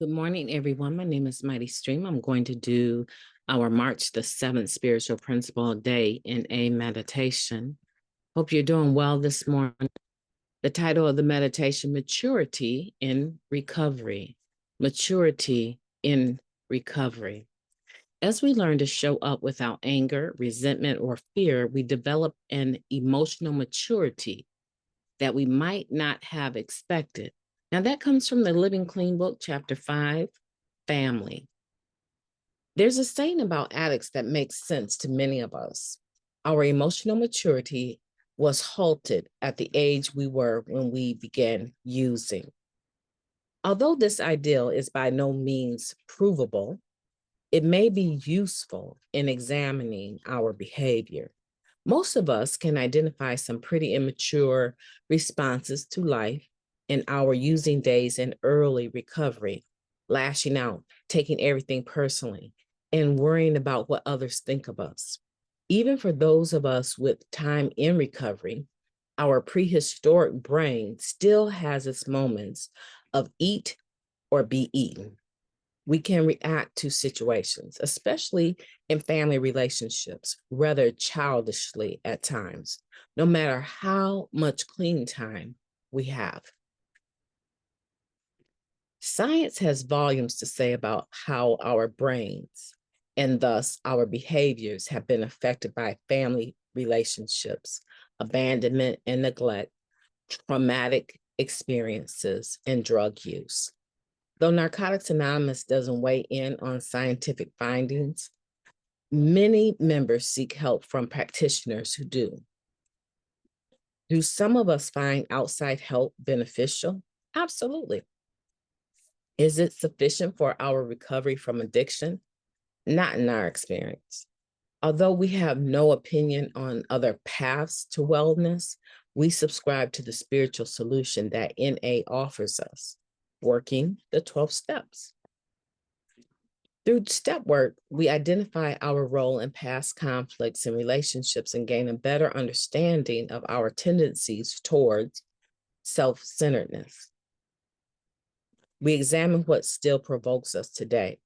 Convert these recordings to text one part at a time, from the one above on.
Good morning, everyone. My name is MightyStream. I'm going to do our March the 7th spiritual principle day in a meditation. Hope you're doing well this morning. The title of the meditation, Maturity in Recovery. Maturity in Recovery. As we learn to show up without anger, resentment, or fear, we develop an emotional maturity that we might not have expected. Now, that comes from the Living Clean book, chapter 5, Family. There's a saying about addicts that makes sense to many of us. Our emotional maturity was halted at the age we were when we began using. Although this ideal is by no means provable, it may be useful in examining our behavior. Most of us can identify some pretty immature responses to life in our using days in early recovery, lashing out, taking everything personally, and worrying about what others think of us. Even for those of us with time in recovery, our prehistoric brain still has its moments of eat or be eaten. We can react to situations, especially in family relationships, rather childishly at times, no matter how much clean time we have. Science has volumes to say about how our brains and thus our behaviors have been affected by family relationships, abandonment and neglect, traumatic experiences, and drug use. Though Narcotics Anonymous doesn't weigh in on scientific findings, many members seek help from practitioners who do. Do some of us find outside help beneficial? Absolutely. Is it sufficient for our recovery from addiction? Not in our experience. Although we have no opinion on other paths to wellness, we subscribe to the spiritual solution that NA offers us, working the 12 steps. Through step work, we identify our role in past conflicts and relationships and gain a better understanding of our tendencies towards self-centeredness. We examine what still provokes us today,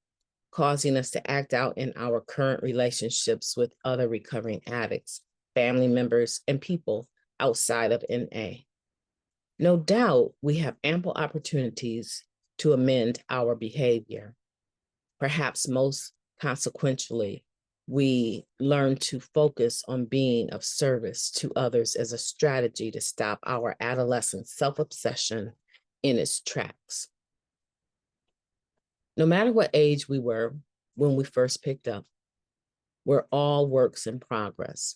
causing us to act out in our current relationships with other recovering addicts, family members, and people outside of NA. No doubt, we have ample opportunities to amend our behavior. Perhaps most consequentially, we learn to focus on being of service to others as a strategy to stop our adolescent self-obsession in its tracks. No matter what age we were when we first picked up, we're all works in progress.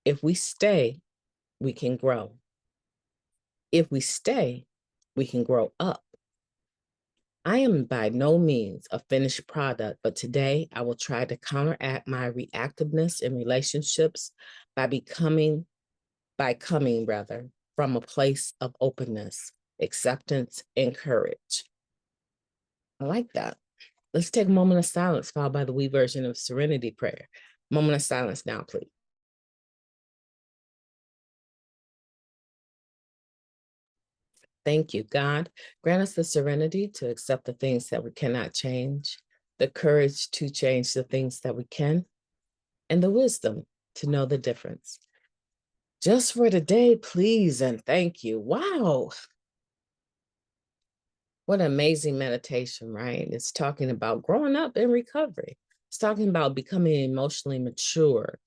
If we stay, we can grow. If we stay, we can grow up. I am by no means a finished product, but today I will try to counteract my reactiveness in relationships by coming from a place of openness, acceptance, and courage. I like that. Let's take a moment of silence, followed by the we version of Serenity Prayer. Moment of silence now, please. Thank you, God. Grant us the serenity to accept the things that we cannot change, the courage to change the things that we can, and the wisdom to know the difference. Just for today, please and thank you. Wow. What an amazing meditation, right? It's talking about growing up in recovery. It's talking about becoming emotionally mature,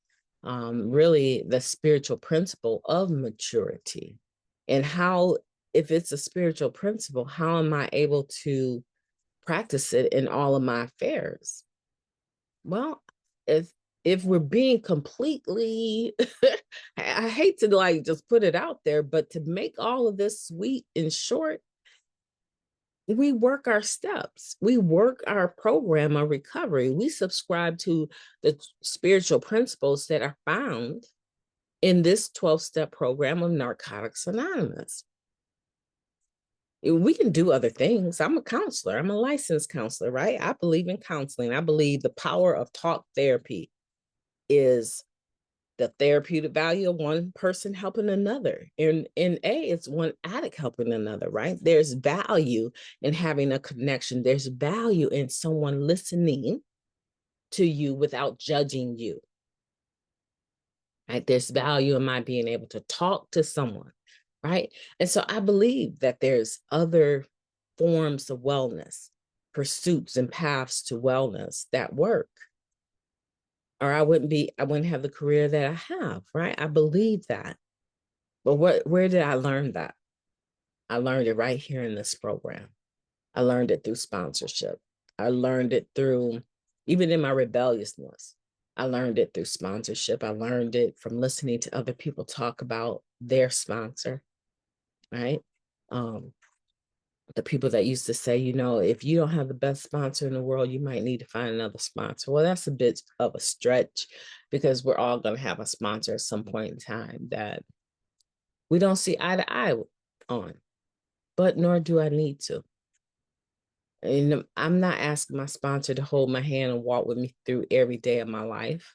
really the spiritual principle of maturity. And how, if it's a spiritual principle, how am I able to practice it in all of my affairs? Well, if we're being completely, I hate to like just put it out there, but to make all of this sweet and short, we work our steps. We work our program of recovery. We subscribe to the spiritual principles that are found in this 12-step program of Narcotics Anonymous. We can do other things. I'm a counselor. I'm a licensed counselor, right? I believe in counseling. I believe the power of talk therapy is the therapeutic value of one person helping another. In A, it's one addict helping another, right? There's value in having a connection. There's value in someone listening to you without judging you. Right? There's value in my being able to talk to someone, right? And so I believe that there's other forms of wellness, pursuits and paths to wellness that work. Or I wouldn't have the career that I have, right? I believe that. But where did I learn that? I learned it right here in this program. I learned it through sponsorship. I learned it through, even in my rebelliousness, I learned it through sponsorship. I learned it from listening to other people talk about their sponsor, right? The people that used to say, if you don't have the best sponsor in the world, you might need to find another sponsor. Well, that's a bit of a stretch because we're all going to have a sponsor at some point in time that we don't see eye to eye on, but nor do I need to. And I'm not asking my sponsor to hold my hand and walk with me through every day of my life.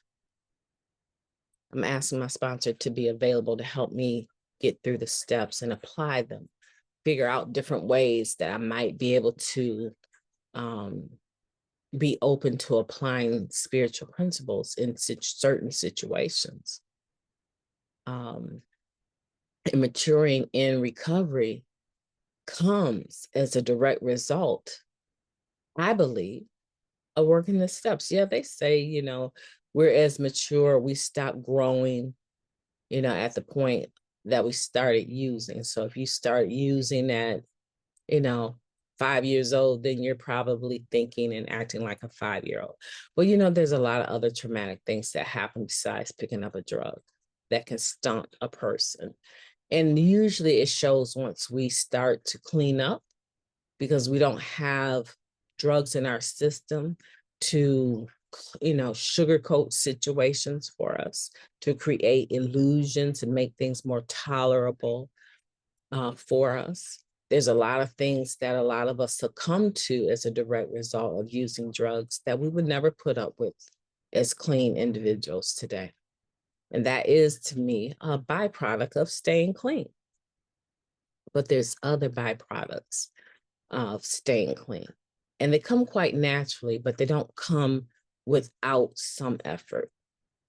I'm asking my sponsor to be available to help me get through the steps and apply them, figure out different ways that I might be able to be open to applying spiritual principles in certain situations. And maturing in recovery comes as a direct result, I believe, of working the steps. Yeah, they say, we're as mature, we stop growing, at the point that we started using. So if you start using at, 5 years old, then you're probably thinking and acting like a 5-year-old. But there's a lot of other traumatic things that happen besides picking up a drug that can stunt a person. And usually it shows once we start to clean up, because we don't have drugs in our system to sugarcoat situations for us, to create illusions and make things more tolerable for us. There's a lot of things that a lot of us succumb to as a direct result of using drugs that we would never put up with as clean individuals today. And that is, to me, a byproduct of staying clean. But there's other byproducts of staying clean. And they come quite naturally, but they don't come without some effort,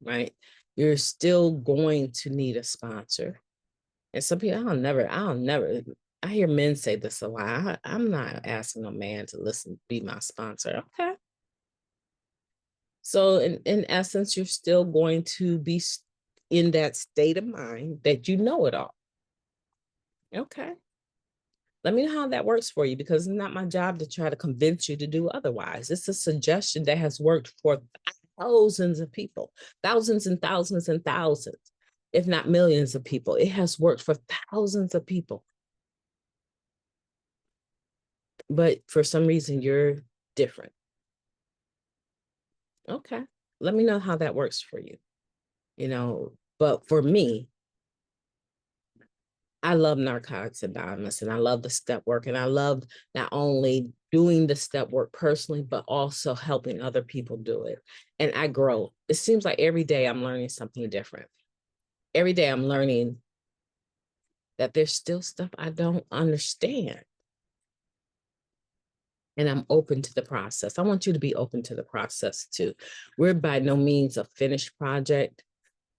right? You're still going to need a sponsor. And some people, I'll never, I hear men say this a lot. I'm not asking a man to be my sponsor. Okay. So in essence, you're still going to be in that state of mind that you know it all. Okay. Let me know how that works for you, because it's not my job to try to convince you to do otherwise. It's a suggestion that has worked for thousands of people, thousands and thousands and thousands, if not millions of people. It has worked for thousands of people. But for some reason, you're different. Okay. Let me know how that works for you. But for me, I love Narcotics Anonymous, and I love the step work, and I love not only doing the step work personally, but also helping other people do it. And I grow. It seems like every day I'm learning something different. Every day I'm learning that there's still stuff I don't understand. And I'm open to the process. I want you to be open to the process too. We're by no means a finished project,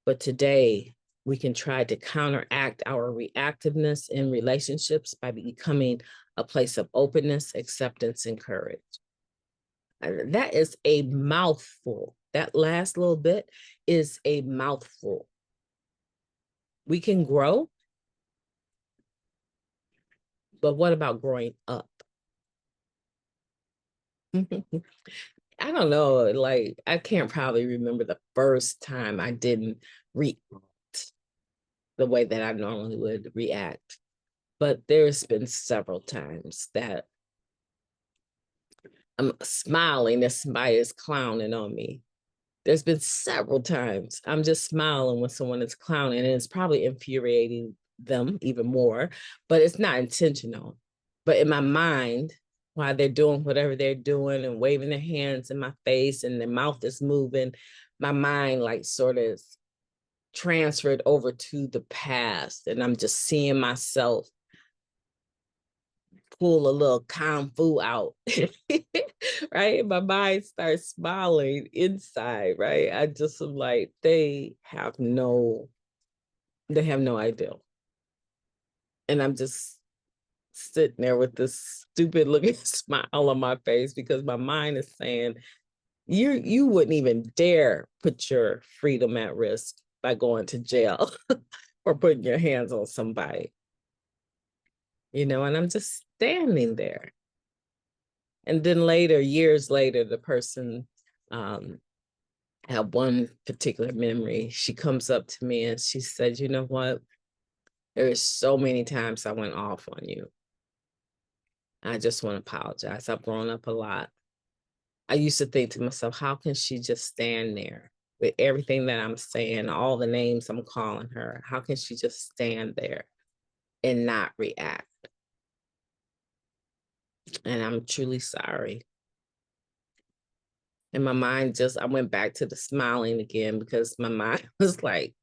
but today we can try to counteract our reactiveness in relationships by becoming a place of openness, acceptance, and courage. That is a mouthful. That last little bit is a mouthful. We can grow, but what about growing up? I don't know, like, I can't probably remember the first time I didn't react the way that I normally would react. But there's been several times that I'm smiling as somebody is clowning on me. There's been several times I'm just smiling when someone is clowning, and it's probably infuriating them even more, but it's not intentional. But in my mind, while they're doing whatever they're doing and waving their hands in my face and their mouth is moving, my mind like sort of transferred over to the past, and I'm just seeing myself pull a little kung fu out, right? My mind starts smiling inside, right? I just am like, they have no idea. And I'm just sitting there with this stupid looking smile on my face because my mind is saying, you wouldn't even dare put your freedom at risk by going to jail or putting your hands on somebody, and I'm just standing there. And then later, years later, the person had one particular memory. She comes up to me and she said, you know what? There's so many times I went off on you. I just want to apologize. I've grown up a lot. I used to think to myself, how can she just stand there with everything that I'm saying, all the names I'm calling her? How can she just stand there and not react? And I'm truly sorry. And my mind I went back to the smiling again because my mind was like,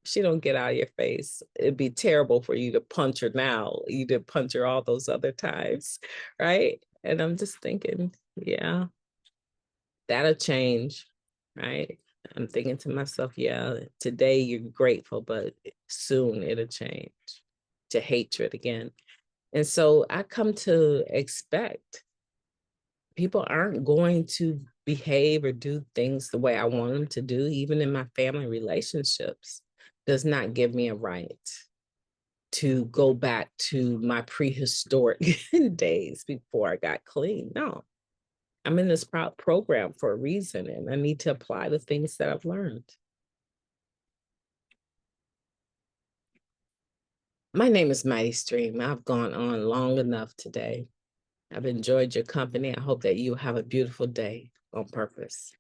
she don't get out of your face. It'd be terrible for you to punch her now. You did punch her all those other times, right? And I'm just thinking, yeah, that'll change, right? I'm thinking to myself, yeah, today you're grateful, but soon it'll change to hatred again. And so I come to expect people aren't going to behave or do things the way I want them to do, even in my family relationships, does not give me a right to go back to my prehistoric days before I got clean. No, I'm in this program for a reason, and I need to apply the things that I've learned. My name is Mighty Stream. I've gone on long enough today. I've enjoyed your company. I hope that you have a beautiful day on purpose.